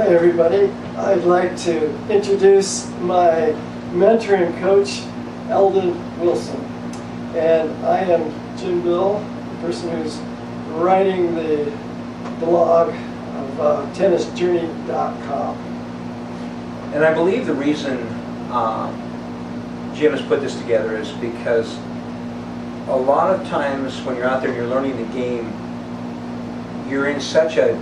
Hi everybody. I'd like to introduce my mentor and coach, Eldon Wilson. And I am Jim Bill, the person who's writing the blog of tennisjourney.com. And I believe the reason Jim has put this together is because a lot of times when you're out there and you're learning the game, you're in such a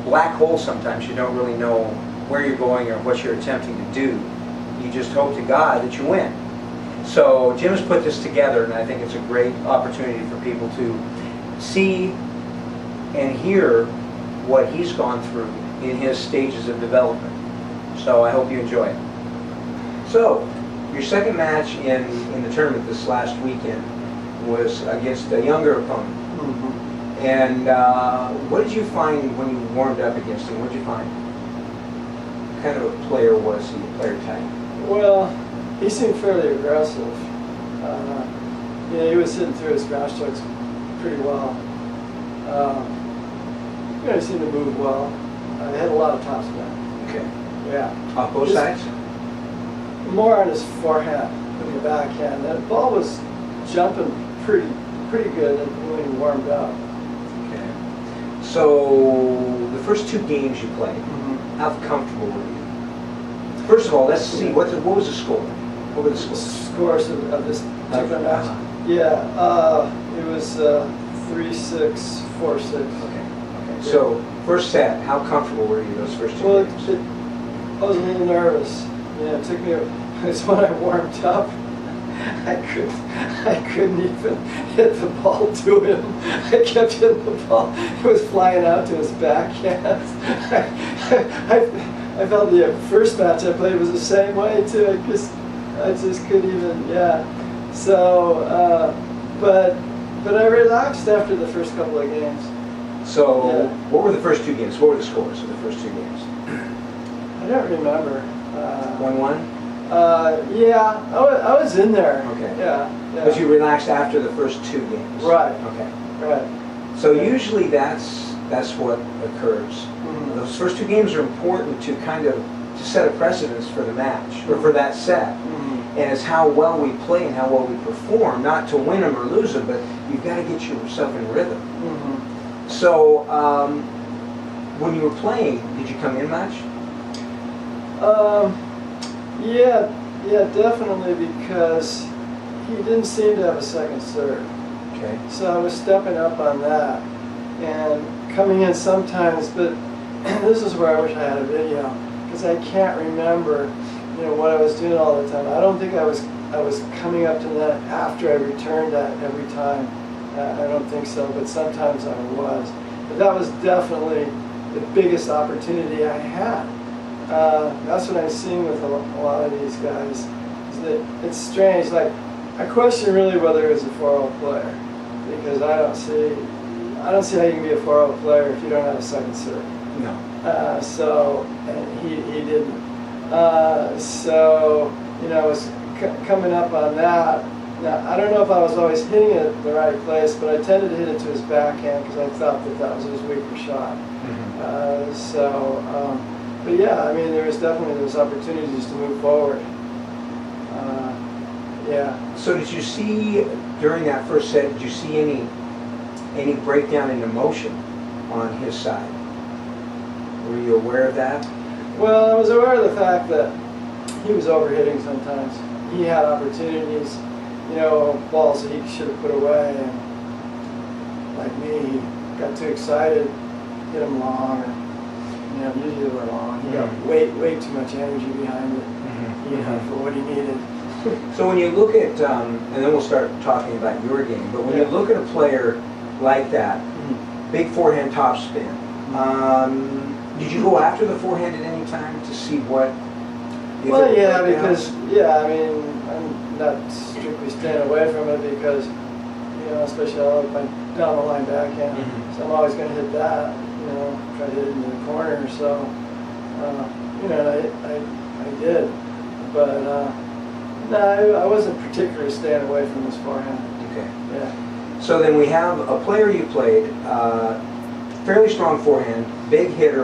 black hole sometimes you don't really know where you're going or what you're attempting to do. You just hope to God that you win. So Jim has put this together, and I think it's a great opportunity for people to see and hear what he's gone through in his stages of development. So I hope you enjoy it. So your second match in the tournament this last weekend was against a younger opponent. Mm-hmm. And what did you find when you warmed up against him? What did you find? What kind of a player was he, a player type? Well, he seemed fairly aggressive. He was hitting through his ground strokes pretty well. He seemed to move well. He had a lot of topspin. Okay. Yeah. Off both sides? More on his forehand than the backhand. The ball was jumping pretty good when he warmed up. So, the first two games you played, how comfortable were you? First of all, let's see, what was the score? What were the scores of this particular match? Yeah, it was 3-6, 4-6. Okay. So, first set, how comfortable were you those first two games? I was a little nervous. It took me, it's when I warmed up. I couldn't even hit the ball to him. I kept hitting the ball. It was flying out to his backhand. I felt the first match I played was the same way too. I just couldn't even, yeah. So, but I relaxed after the first couple of games. So, yeah. What were the first two games? What were the scores of the first two games? I don't remember. 1-1? Yeah, I was in there. Okay. Yeah. But you relaxed after the first two games. Right. Okay. Right. So usually that's what occurs. Mm-hmm. Those first two games are important to kind of to set a precedence for the match or for that set. Mm-hmm. And it's how well we play and how well we perform, not to win them or lose them, but you've got to get yourself in rhythm. Mm-hmm. So when you were playing, did you come in much? Yeah, definitely, because he didn't seem to have a second serve. Okay. So I was stepping up on that and coming in sometimes, but this is where I wish I had a video, because I can't remember, what I was doing all the time. I don't think I was coming up to that after I returned that every time. I don't think so, but sometimes I was. But that was definitely the biggest opportunity I had. That's what I'm seeing with a lot of these guys. Is that it's strange. Like, I question really whether he was a 4-0 player, because I don't see how you can be a 4-0 player if you don't have a second serve. No. And he didn't. I was coming up on that. Now, I don't know if I was always hitting it in the right place, but I tended to hit it to his backhand because I thought that was his weaker shot. Mm-hmm. But yeah, I mean, there was definitely those opportunities to move forward. Yeah. So did you see during that first set? Did you see any breakdown in emotion on his side? Were you aware of that? Well, I was aware of the fact that he was overhitting sometimes. He had opportunities, balls that he should have put away, and like me, he got too excited, hit them long. Usually they were long. He got way too much energy behind it, for what he needed. So when you look at, and then we'll start talking about your game, but when you look at a player like that, big forehand topspin, did you go after the forehand at any time to see what? Well, yeah, because I'm not strictly staying away from it because, especially I like my down the line backhand, so I'm always going to hit that. Try to hit it into the corner, so, I did. But, no, I wasn't particularly staying away from his forehand. Okay. Yeah. So then we have a player you played, fairly strong forehand, big hitter.